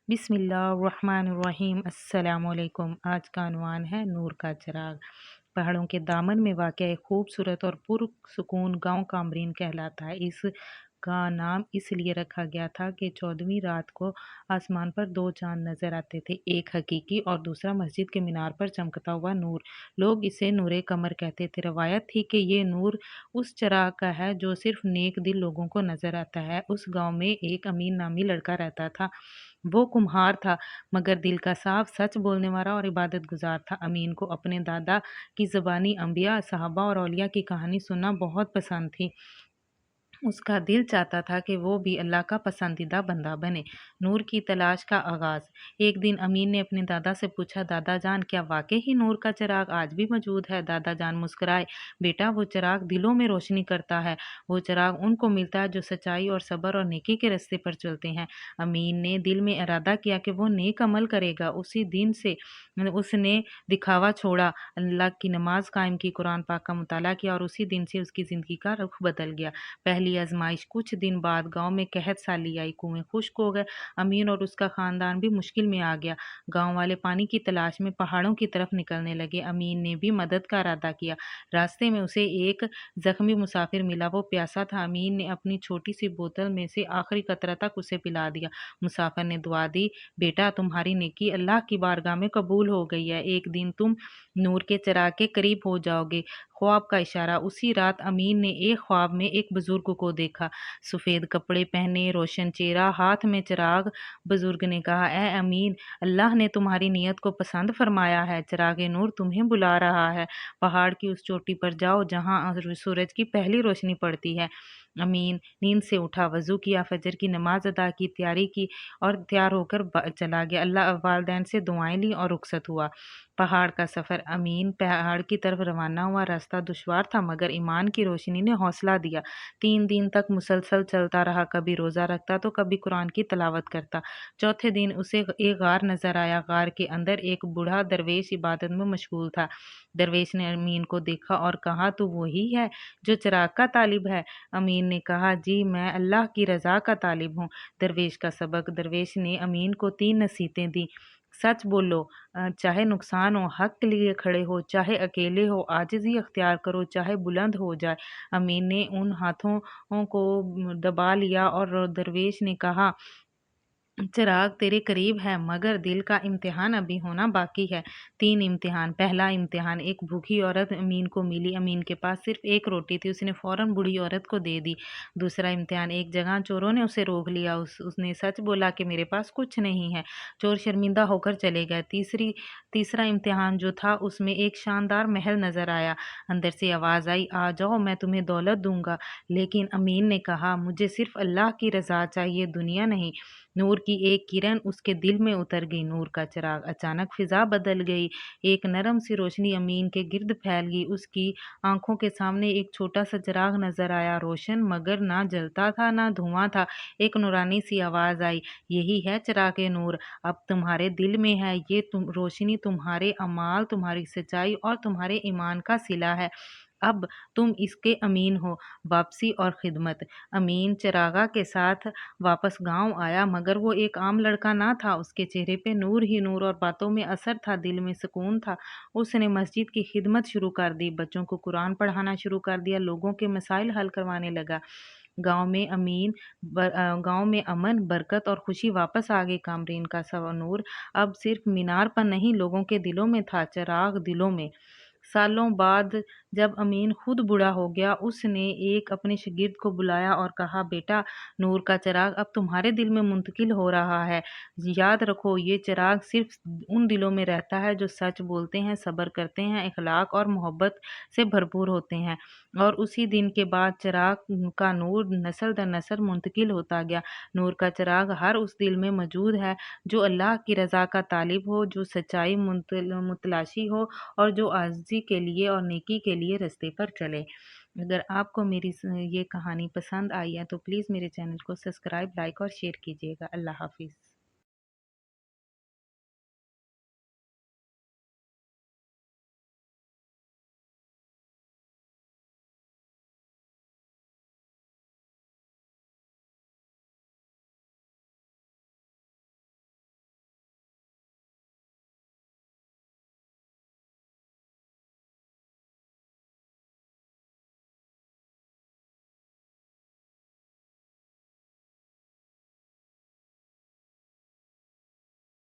बिस्मिल्लाहिर्रहमानिर्रहीम। अस्सलाम वालेकुम। आज का unवान है नूर का चिराग। पहाड़ों के दामन में वाक़ एक खूबसूरत और पुरसुकून गाँव कामरीन कहलाता है। इस का नाम इसलिए रखा गया था कि 14वीं रात को आसमान पर 2 चाँद नज़र आते थे, एक हकीकी और दूसरा मस्जिद के मीनार पर चमकता हुआ नूर। लोग इसे नूरे कमर कहते थे। रवायत थी कि ये नूर उस चिराग का है जो सिर्फ़ नेक दिल लोगों को नज़र आता है। उस गाँव में एक अमीन नामी लड़का रहता था। वो कुम्हार था, मगर दिल का साफ, सच बोलने वाला और इबादत गुज़ार था। अमीन को अपने दादा की ज़बानी अंबिया, सहाबा और औलिया की कहानी सुनना बहुत पसंद थी। उसका दिल चाहता था कि वो भी अल्लाह का पसंदीदा बंदा बने। नूर की तलाश का आगाज़। एक दिन अमीन ने अपने दादा से पूछा, दादा जान, क्या वाक़ई ही नूर का चिराग आज भी मौजूद है? दादा जान मुस्कुराए, बेटा वो चिराग दिलों में रोशनी करता है। वो चिराग उनको मिलता है जो सच्चाई और सब्र और नेकी के रास्ते पर चलते हैं। अमीन ने दिल में इरादा किया कि वो नेक अमल करेगा। उसी दिन से उसने दिखावा छोड़ा, अल्लाह की नमाज कायम की, कुरान पाक का मुताला किया और उसी दिन से उसकी ज़िंदगी का रुख बदल गया। पहली आजमाइश। कुछ दिन बाद गांव में कहत साली आई, कुएं खुश्क हो गए। अमीन और उसका खानदान भी मुश्किल में आ गया। गांव वाले पानी की तलाश में पहाड़ों की तरफ निकलने लगे। अमीन ने भी मदद का इरादा किया। रास्ते में उसे एक जख्मी मुसाफिर मिला, वो प्यासा था। अमीन ने अपनी छोटी सी बोतल में से आखिरी कतरा तक उसे पिला दिया। मुसाफिर ने दुआ दी, बेटा तुम्हारी नेकी अल्लाह की बारगाह में कबूल हो गई है, एक दिन तुम नूर के चिराग के करीब हो जाओगे। ख्वाब का इशारा। उसी रात अमीन ने एक ख्वाब में एक बुजुर्ग को देखा, सफ़ेद कपड़े पहने, रोशन चेहरा, हाथ में चिराग। बुजुर्ग ने कहा, ए अमीन, अल्लाह ने तुम्हारी नीयत को पसंद फरमाया है, चिराग नूर तुम्हें बुला रहा है। पहाड़ की उस चोटी पर जाओ जहाँ सूरज की पहली रोशनी पड़ती है। अमीन नींद से उठा, वज़ू किया, फजर की नमाज अदा की, तैयारी की और तैयार होकर चला गया। अल्लाह वालदैन से दुआएं ली और रुखसत हुआ। पहाड़ का सफ़र। अमीन पहाड़ की तरफ रवाना हुआ। रास्ता दुश्वार था, मगर ईमान की रोशनी ने हौसला दिया। 3 दिन तक मुसलसल चलता रहा, कभी रोज़ा रखता तो कभी कुरान की तिलावत करता। चौथे दिन उसे एक गार नज़र आया। गार के अंदर एक बूढ़ा दरवेश इबादत में मशगूल था। दरवेश ने अमीन को देखा और कहा, तू वही है जो चिराग का तालिब है? अमीन ने कहा, जी मैं अल्लाह की रज़ा का तालिब हूँ। दरवेश का सबक। दरवेश ने अमीन को 3 नसीहतें दी। सच बोलो, चाहे नुकसान हो, हक के लिए खड़े हो, चाहे अकेले हो, आजिज़ी अख्तियार करो, चाहे बुलंद हो जाए। अमीन ने उन हाथों को दबा लिया और दरवेश ने कहा, चिराग तेरे करीब है, मगर दिल का इम्तिहान अभी होना बाकी है। 3 इम्तिहान। पहला इम्तिहान। एक भूखी औरत अमीन को मिली। अमीन के पास सिर्फ एक रोटी थी, उसने फ़ौरन बूढ़ी औरत को दे दी। दूसरा इम्तिहान। एक जगह चोरों ने उसे रोक लिया। उसने सच बोला कि मेरे पास कुछ नहीं है। चोर शर्मिंदा होकर चले गए। तीसरा इम्तिहान जो था, उसमें एक शानदार महल नज़र आया। अंदर से आवाज़ आई, आ जाओ, मैं तुम्हें दौलत दूंगा। लेकिन अमीन ने कहा, मुझे सिर्फ अल्लाह की रज़ा चाहिए, दुनिया नहीं। नूर की एक किरण उसके दिल में उतर गई। नूर का चिराग। अचानक फिजा बदल गई। एक नरम सी रोशनी अमीन के गिर्द फैल गई। उसकी आंखों के सामने एक छोटा सा चिराग नजर आया, रोशन, मगर ना जलता था ना धुआं था। एक नूरानी सी आवाज आई, यही है चिराग नूर, अब तुम्हारे दिल में है। ये रोशनी तुम्हारे अमाल, तुम्हारी सच्चाई और तुम्हारे ईमान का सिला है। अब तुम इसके अमीन हो। वापसी और खिदमत। अमीन चिरागा के साथ वापस गांव आया, मगर वो एक आम लड़का ना था। उसके चेहरे पे नूर ही नूर और बातों में असर था, दिल में सुकून था। उसने मस्जिद की खिदमत शुरू कर दी, बच्चों को कुरान पढ़ाना शुरू कर दिया, लोगों के मसाइल हल करवाने लगा। गांव में अमन, बरकत और खुशी वापस आ गई। कामरीन का सवा नूर अब सिर्फ मीनार पर नहीं, लोगों के दिलों में था, चिराग दिलों में। सालों बाद जब अमीन खुद बूढ़ा हो गया, उसने एक अपने शागिर्द को बुलाया और कहा, बेटा, नूर का चिराग अब तुम्हारे दिल में मुंतकिल हो रहा है। याद रखो, ये चिराग सिर्फ उन दिलों में रहता है जो सच बोलते हैं, सब्र करते हैं, इखलाक और मोहब्बत से भरपूर होते हैं। और उसी दिन के बाद चिराग का नूर नस्ल दर नस्ल मुंतकिल होता गया। नूर का चिराग हर उस दिल में मौजूद है जो अल्लाह की रज़ा का तालिब हो, जो सच्चाई मुतलाशी हो और जो आजिज़ी के लिए और नेकी के लिए रास्ते पर चले। अगर आपको मेरी ये कहानी पसंद आई है तो प्लीज़ मेरे चैनल को सब्सक्राइब, लाइक और शेयर कीजिएगा। अल्लाह हाफ़िज़।